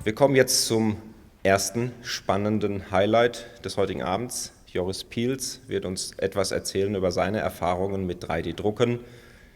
Wir kommen jetzt zum ersten spannenden Highlight des heutigen Abends. Joris Piels wird uns etwas erzählen über seine Erfahrungen mit 3D-Drucken.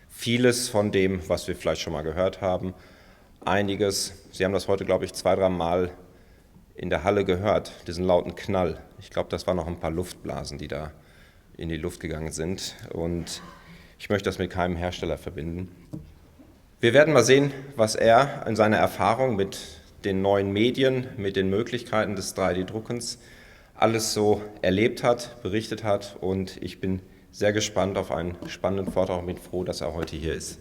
Vieles von dem, was wir vielleicht schon mal gehört haben. Einiges, Sie haben das heute, glaube ich, 2-3 Mal in der Halle gehört, diesen lauten Knall. Ich glaube, das waren noch ein paar Luftblasen, die da in die Luft gegangen sind. Und ich möchte das mit keinem Hersteller verbinden. Wir werden mal sehen, was er in seiner Erfahrung mit den neuen Medien, mit den Möglichkeiten des 3D-Druckens alles so erlebt hat, berichtet hat, und ich bin sehr gespannt auf einen spannenden Vortrag und bin froh, dass er heute hier ist.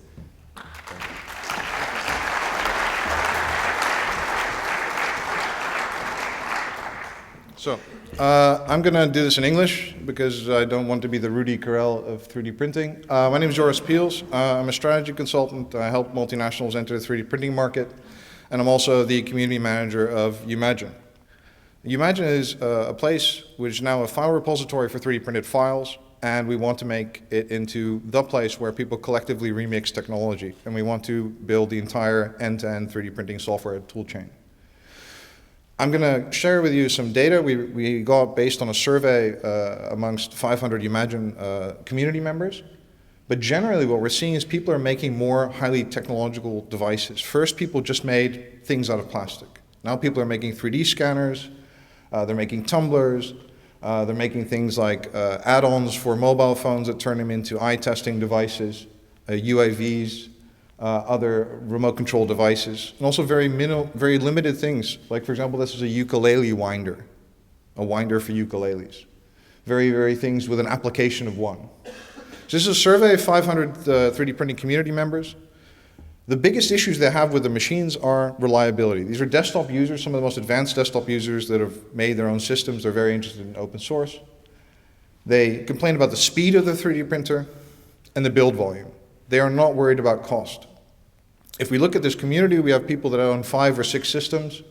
So, I'm going to do this in English because I don't want to be the Rudy Carell of 3D printing. My name is Joris Piels. I'm a strategy consultant. I help multinationals enter the 3D printing market, and I'm also the community manager of Umagine. Umagine is a place which is now a file repository for 3D printed files, and we want to make it into the place where people collectively remix technology, and we want to build the entire end-to-end 3D printing software toolchain. I'm going to share with you some data we got based on a survey amongst 500 Umagine community members. But generally what we're seeing is people are making more highly technological devices. First, people just made things out of plastic. Now people are making 3D scanners, they're making tumblers, they're making things like add-ons for mobile phones that turn them into eye testing devices, UAVs, other remote control devices, and also very limited things. Like, for example, this is a ukulele winder, a winder for ukuleles. Very things with an application of one. So this is a survey of 500 3D printing community members. The biggest issues they have with the machines are reliability. These are desktop users, some of the most advanced desktop users that have made their own systems. They're very interested in open source. They complain about the speed of the 3D printer and the build volume. They are not worried about cost. If we look at this community, we have people that own 5 or 6 systems,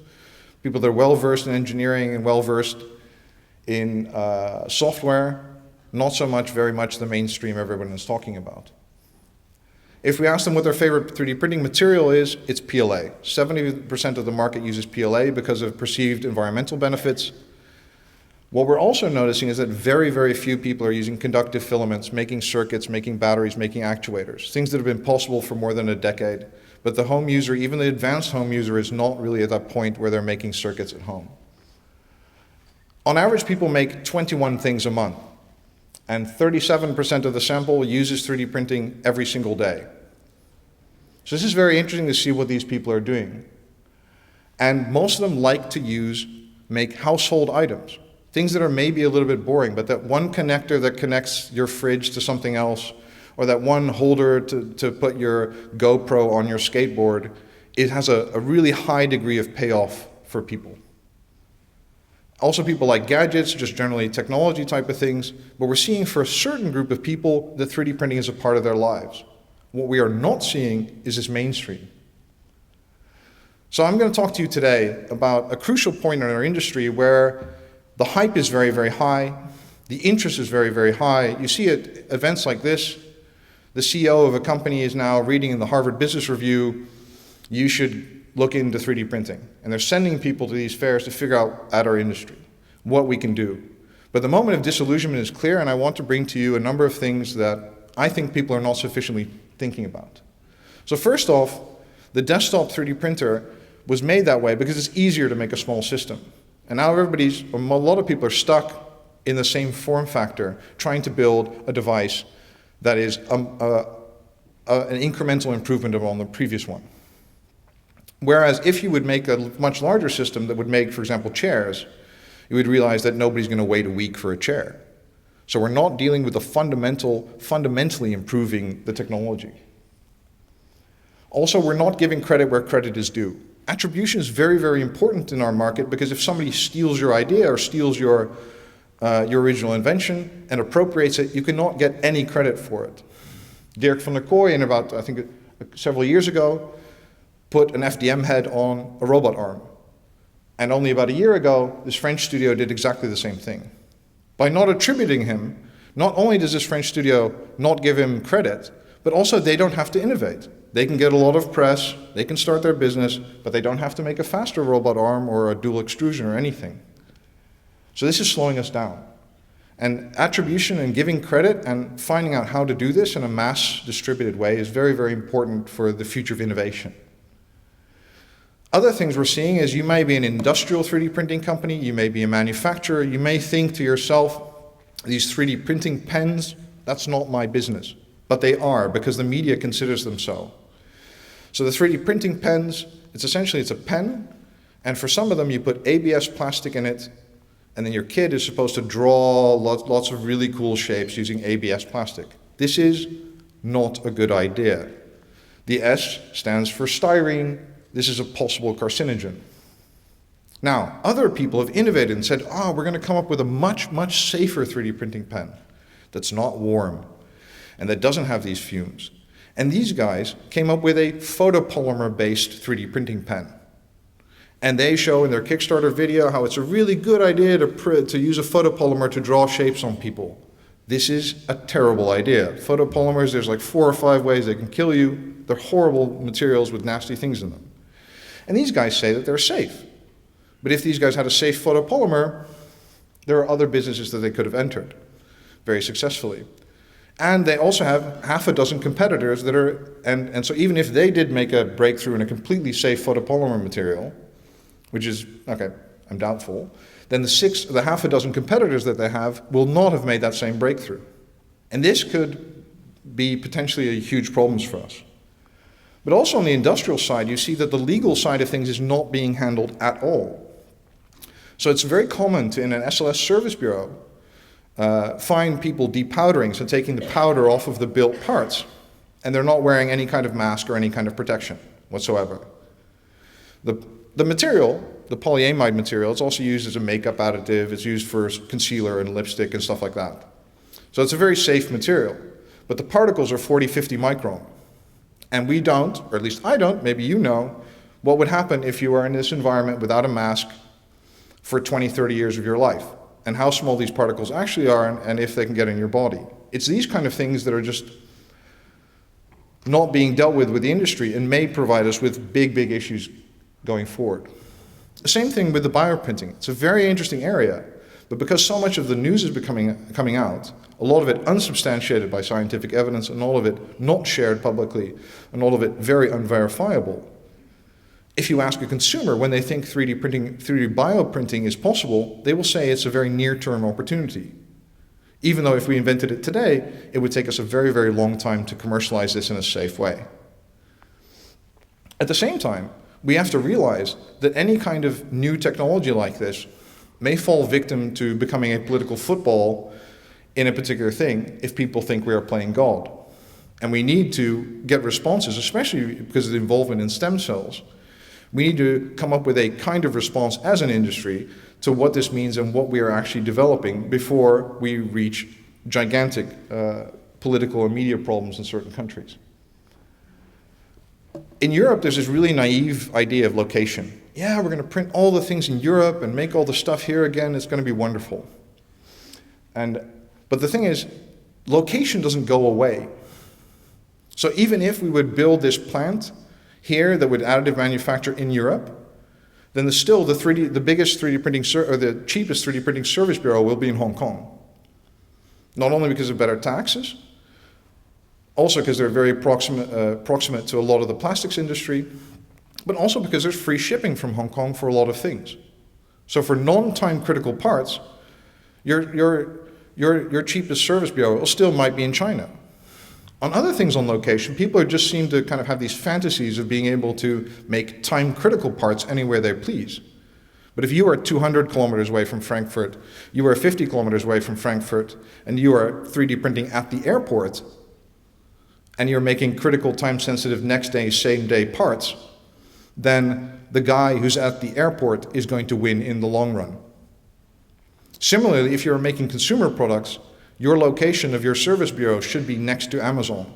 people that are well-versed in engineering and well-versed in software, not so much, very much the mainstream everyone is talking about. If we ask them what their favorite 3D printing material is, it's PLA. 70% of the market uses PLA because of perceived environmental benefits. What we're also noticing is that very few people are using conductive filaments, making circuits, making batteries, making actuators, things that have been possible for more than a decade. But the home user, even the advanced home user, is not really at that point where they're making circuits at home. On average, people make 21 things a month, and 37% of the sample uses 3D printing every single day. So this is very interesting to see what these people are doing. And most of them like to make household items. Things that are maybe a little bit boring, but that one connector that connects your fridge to something else, or that one holder to put your GoPro on your skateboard, it has a really high degree of payoff for people. Also, people like gadgets, just generally technology type of things, but we're seeing for a certain group of people that 3D printing is a part of their lives. What we are not seeing is this mainstream. So I'm going to talk to you today about a crucial point in our industry where the hype is very high, the interest is very high. You see at events like this, the CEO of a company is now reading in the Harvard Business Review, you should look into 3D printing. And they're sending people to these fairs to figure out at our industry what we can do. But the moment of disillusionment is clear, and I want to bring to you a number of things that I think people are not sufficiently thinking about. So first off, the desktop 3D printer was made that way because it's easier to make a small system. And now a lot of people are stuck in the same form factor, trying to build a device that is an incremental improvement on the previous one. Whereas if you would make a much larger system that would make, for example, chairs, you would realize that nobody's going to wait a week for a chair. So we're not dealing with the fundamentally improving the technology. Also, we're not giving credit where credit is due. Attribution is very important in our market, because if somebody steals your idea or steals your original invention and appropriates it, you cannot get any credit for it. Dirk van der Kooi, in about, I think, several years ago, put an FDM head on a robot arm. And only about a year ago, this French studio did exactly the same thing. By not attributing him, not only does this French studio not give him credit, But also they don't have to innovate. They can get a lot of press, they can start their business, but they don't have to make a faster robot arm or a dual extrusion or anything. So this is slowing us down. And attribution and giving credit and finding out how to do this in a mass distributed way is very, very important for the future of innovation. Other things we're seeing is you may be an industrial 3D printing company, you may be a manufacturer, you may think to yourself, these 3D printing pens, that's not my business. But they are, because the media considers them so. So the 3D printing pens, it's a pen, and for some of them you put ABS plastic in it, and then your kid is supposed to draw lots of really cool shapes using ABS plastic. This is not a good idea. The S stands for styrene. This is a possible carcinogen. Now, other people have innovated and said, we're going to come up with a much, much safer 3D printing pen that's not warm and that doesn't have these fumes. And these guys came up with a photopolymer-based 3D printing pen. And they show in their Kickstarter video how it's a really good idea to use a photopolymer to draw shapes on people. This is a terrible idea. Photopolymers, there's like 4 or 5 ways they can kill you. They're horrible materials with nasty things in them. And these guys say that they're safe. But if these guys had a safe photopolymer, there are other businesses that they could have entered very successfully. And they also have half a dozen competitors that are, and so even if they did make a breakthrough in a completely safe photopolymer material, which is, okay, I'm doubtful, then the half a dozen competitors that they have will not have made that same breakthrough. And this could be potentially huge problems for us. But also on the industrial side, you see that the legal side of things is not being handled at all. So it's very common to, in an SLS service bureau, find people depowdering, so taking the powder off of the built parts, and they're not wearing any kind of mask or any kind of protection whatsoever. The material, the polyamide material, it's also used as a makeup additive, it's used for concealer and lipstick and stuff like that. So it's a very safe material, but the particles are 40, 50 micron. And we don't, or at least I don't, maybe you know, what would happen if you are in this environment without a mask for 20, 30 years of your life, and how small these particles actually are, and if they can get in your body. It's these kind of things that are just not being dealt with the industry and may provide us with big, big issues going forward. The same thing with the bioprinting. It's a very interesting area, but because so much of the news is coming out, a lot of it unsubstantiated by scientific evidence, and all of it not shared publicly, and all of it very unverifiable. If you ask a consumer when they think 3D bioprinting is possible, they will say it's a very near-term opportunity. Even though if we invented it today, it would take us a very, very long time to commercialize this in a safe way. At the same time, we have to realize that any kind of new technology like this may fall victim to becoming a political football in a particular thing if people think we are playing God. And we need to get responses, especially because of the involvement in stem cells. We need to come up with a kind of response as an industry to what this means and what we are actually developing before we reach gigantic political and media problems in certain countries. In Europe, there's this really naive idea of location. Yeah, we're going to print all the things in Europe and make all the stuff here again. It's going to be wonderful. But the thing is, location doesn't go away. So even if we would build this plant here that would additive manufacture in Europe, then the biggest 3D printing or the cheapest 3D printing service bureau will be in Hong Kong. Not only because of better taxes, also because they're very proximate to a lot of the plastics industry, but also because there's free shipping from Hong Kong for a lot of things. So for non-time critical parts, your cheapest service bureau still might be in China. On other things on location, people just seem to kind of have these fantasies of being able to make time-critical parts anywhere they please. But if you are 200 kilometers away from Frankfurt, you are 50 kilometers away from Frankfurt, and you are 3D printing at the airport, and you're making critical, time-sensitive, next-day, same-day parts, then the guy who's at the airport is going to win in the long run. Similarly, if you're making consumer products, your location of your service bureau should be next to Amazon,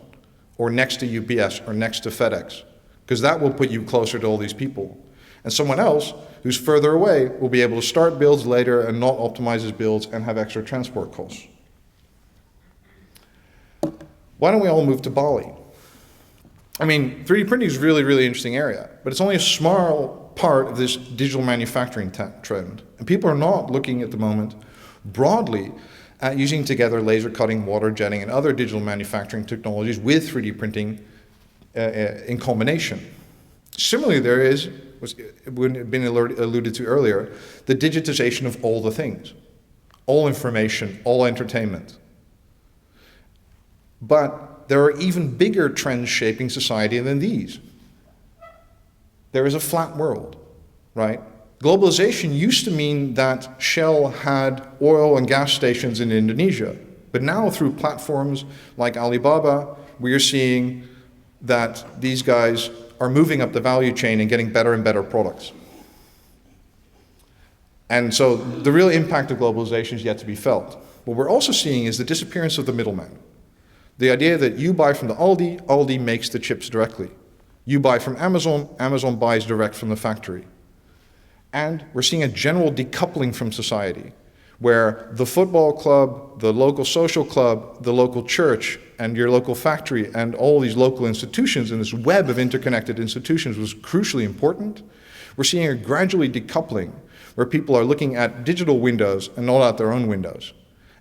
or next to UPS, or next to FedEx, because that will put you closer to all these people. And someone else who's further away will be able to start builds later and not optimize his builds and have extra transport costs. Why don't we all move to Bali? I mean, 3D printing is a really, really interesting area, but it's only a small part of this digital manufacturing trend. And people are not looking at the moment broadly at using together laser cutting, water jetting, and other digital manufacturing technologies with 3D printing in combination. Similarly, there is, was been alluded to earlier, the digitization of all the things, all information, all entertainment. But there are even bigger trends shaping society than these. There is a flat world, right? Globalization used to mean that Shell had oil and gas stations in Indonesia, but now through platforms like Alibaba, we are seeing that these guys are moving up the value chain and getting better and better products. And so the real impact of globalization is yet to be felt. What we're also seeing is the disappearance of the middleman. The idea that you buy from the Aldi, Aldi makes the chips directly. You buy from Amazon, Amazon buys direct from the factory. And we're seeing a general decoupling from society, where the football club, the local social club, the local church, and your local factory, and all these local institutions, and this web of interconnected institutions was crucially important. We're seeing a gradually decoupling, where people are looking at digital windows and not at their own windows,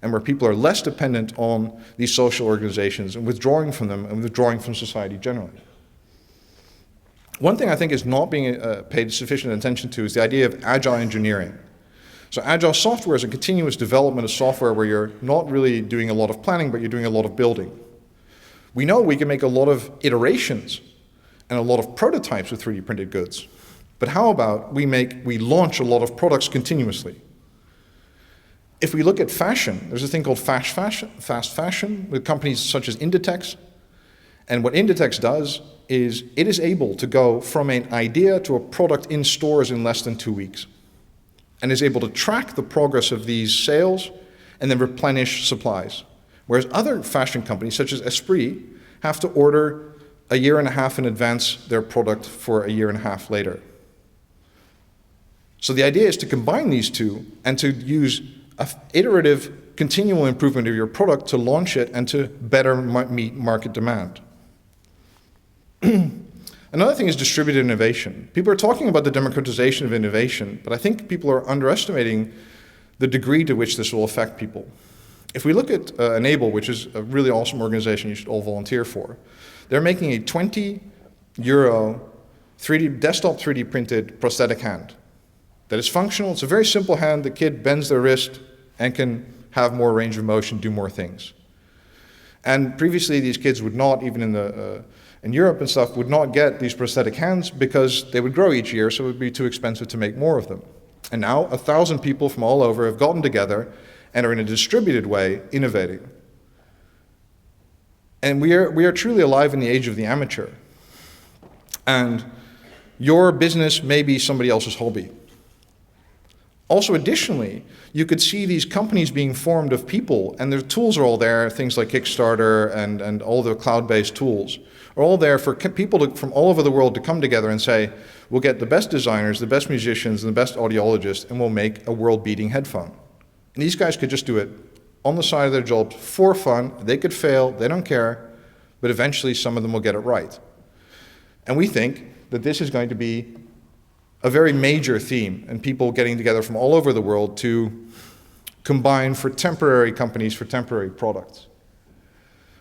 and where people are less dependent on these social organizations and withdrawing from them and withdrawing from society generally. One thing I think is not being paid sufficient attention to is the idea of agile engineering. So agile software is a continuous development of software where you're not really doing a lot of planning, but you're doing a lot of building. We know we can make a lot of iterations and a lot of prototypes with 3D printed goods. But how about we launch a lot of products continuously? If we look at fashion, there's a thing called fast fashion with companies such as Inditex. And what Inditex does is it is able to go from an idea to a product in stores in less than 2 weeks, and is able to track the progress of these sales and then replenish supplies. Whereas other fashion companies, such as Esprit, have to order a year and a half in advance their product for a year and a half later. So the idea is to combine these two and to use an iterative, continual improvement of your product to launch it and to better meet market demand. Another thing is distributed innovation. People are talking about the democratization of innovation, but I think people are underestimating the degree to which this will affect people. If we look at Enable, which is a really awesome organization you should all volunteer for, they're making a 20 euro desktop 3D printed prosthetic hand that is functional. It's a very simple hand. The kid bends their wrist and can have more range of motion, do more things. And previously these kids would not, even in Europe and stuff, would not get these prosthetic hands because they would grow each year, so it would be too expensive to make more of them. And now 1,000 people from all over have gotten together and are in a distributed way innovating. And we are truly alive in the age of the amateur. And your business may be somebody else's hobby. Also, additionally, you could see these companies being formed of people, and their tools are all there, things like Kickstarter and all the cloud-based tools are all there for people from all over the world to come together and say, we'll get the best designers, the best musicians, and the best audiologists, and we'll make a world-beating headphone. And these guys could just do it on the side of their jobs for fun. They could fail, they don't care, but eventually some of them will get it right. And we think that this is going to be a very major theme, and people getting together from all over the world to combine for temporary companies, for temporary products.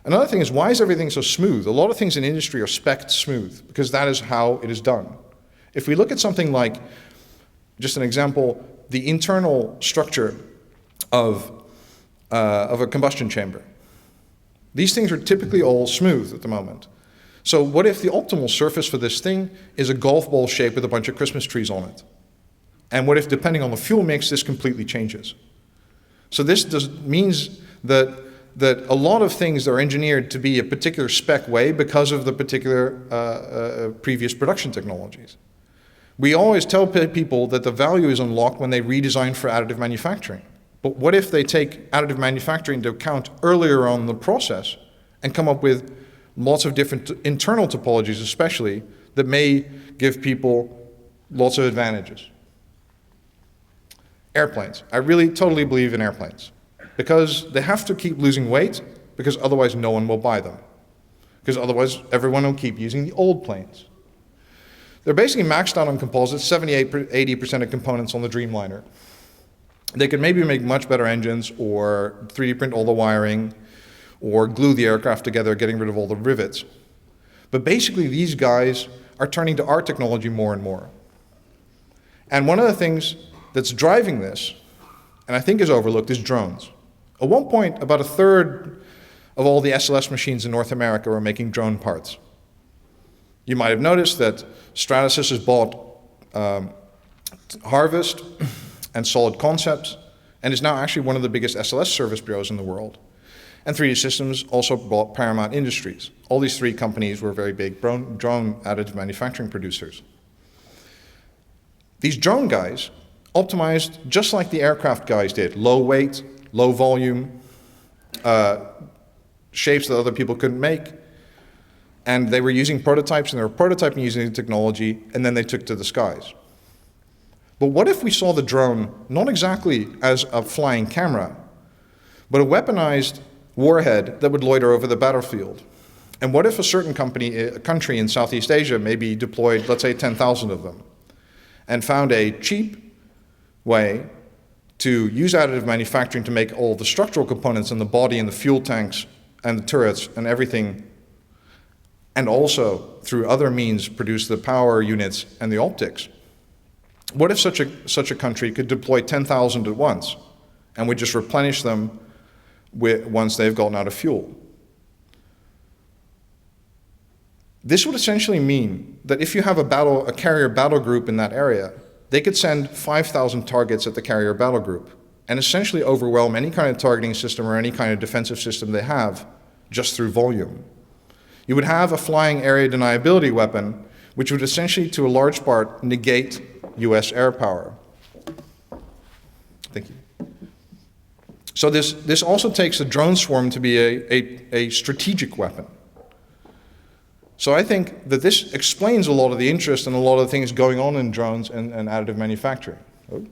Another thing is, why is everything so smooth? A lot of things in industry are spec'd smooth, because that is how it is done. If we look at something like, just an example, the internal structure of a combustion chamber. These things are typically all smooth at the moment. So what if the optimal surface for this thing is a golf ball shape with a bunch of Christmas trees on it? And what if, depending on the fuel mix, this completely changes? So this means that a lot of things are engineered to be a particular spec way because of the particular previous production technologies. We always tell people that the value is unlocked when they redesign for additive manufacturing. But what if they take additive manufacturing into account earlier on in the process and come up with lots of different internal topologies especially that may give people lots of advantages? Airplanes. I really totally believe in airplanes because they have to keep losing weight because otherwise no one will buy them. because otherwise everyone will keep using the old planes. They're basically maxed out on composites, 78-80% of components on the Dreamliner. They could maybe make much better engines or 3D print all the wiring or glue the aircraft together, getting rid of all the rivets. But basically these guys are turning to our technology more and more. And one of the things that's driving this, and I think is overlooked, is drones. At one point, about a third of all the SLS machines in North America were making drone parts. You might have noticed that Stratasys has bought Harvest and Solid Concepts, and is now actually one of the biggest SLS service bureaus in the world. And 3D Systems also bought Paramount Industries. All these three companies were very big drone additive manufacturing producers. These drone guys optimized just like the aircraft guys did: low weight, low volume, shapes that other people couldn't make. And they were using prototypes, and they were prototyping using the technology, and then they took to the skies. But what if we saw the drone not exactly as a flying camera, but a weaponized warhead that would loiter over the battlefield? And what if a certain country in Southeast Asia maybe deployed, let's say, 10,000 of them, and found a cheap way to use additive manufacturing to make all the structural components and the body and the fuel tanks and the turrets and everything, and also through other means produce the power units and the optics? What if such a country could deploy 10,000 at once and would just replenish them once they've gotten out of fuel? This would essentially mean that if you have a carrier battle group in that area, they could send 5,000 targets at the carrier battle group and essentially overwhelm any kind of targeting system or any kind of defensive system they have just through volume. You would have a flying area deniability weapon, which would essentially, to a large part, negate US air power. Thank you. So this also takes a drone swarm to be a strategic weapon. So I think that this explains a lot of the interest and a lot of the things going on in drones and additive manufacturing. Oh.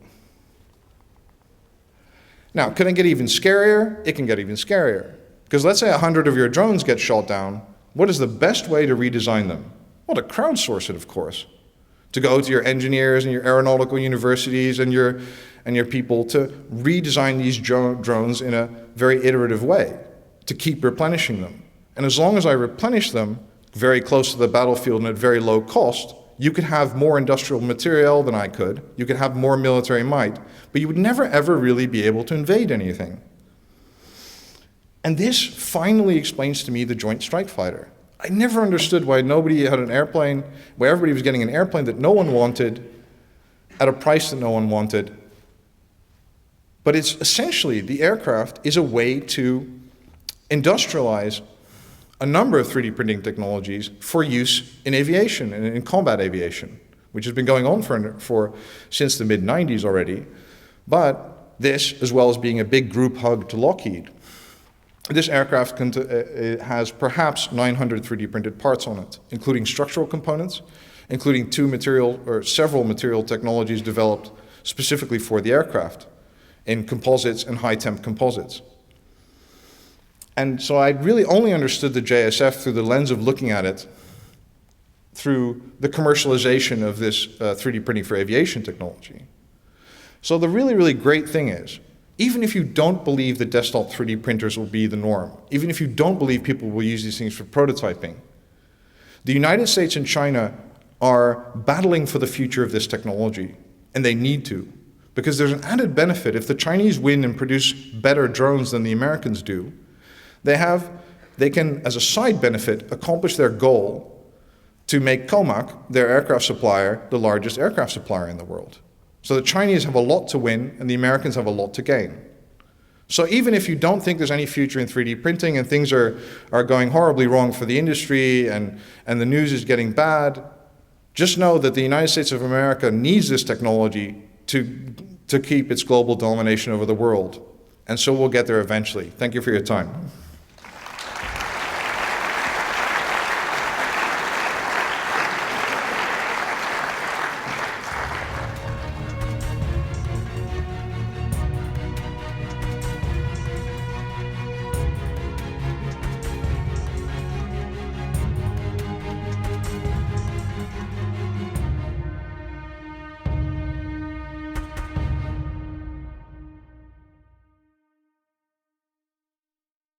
Now, can it get even scarier? It can get even scarier. Because let's say 100 of your drones get shot down. What is the best way to redesign them? Well, to crowdsource it, of course. To go to your engineers and your aeronautical universities and your people to redesign these drones in a very iterative way, to keep replenishing them. And as long as I replenish them very close to the battlefield and at very low cost, you could have more industrial material than I could, you could have more military might, but you would never ever really be able to invade anything. And this finally explains to me the Joint Strike Fighter. I never understood why nobody had an airplane, why everybody was getting an airplane that no one wanted at a price that no one wanted. But it's essentially, the aircraft is a way to industrialize a number of 3D printing technologies for use in aviation and in combat aviation, which has been going on since the mid-90s already. But this, as well as being a big group hug to Lockheed, this aircraft has perhaps 900 3D printed parts on it, including structural components, including several material technologies developed specifically for the aircraft in composites and high-temp composites. And so I really only understood the JSF through the lens of looking at it through the commercialization of this 3D printing for aviation technology. So the really, really great thing is, even if you don't believe that desktop 3D printers will be the norm, even if you don't believe people will use these things for prototyping, the United States and China are battling for the future of this technology, and they need to, because there's an added benefit. If the Chinese win and produce better drones than the Americans do, they can, as a side benefit, accomplish their goal to make Comac, their aircraft supplier, the largest aircraft supplier in the world. So the Chinese have a lot to win, and the Americans have a lot to gain. So even if you don't think there's any future in 3D printing and things are going horribly wrong for the industry and the news is getting bad, just know that the United States of America needs this technology to keep its global domination over the world. And so we'll get there eventually. Thank you for your time.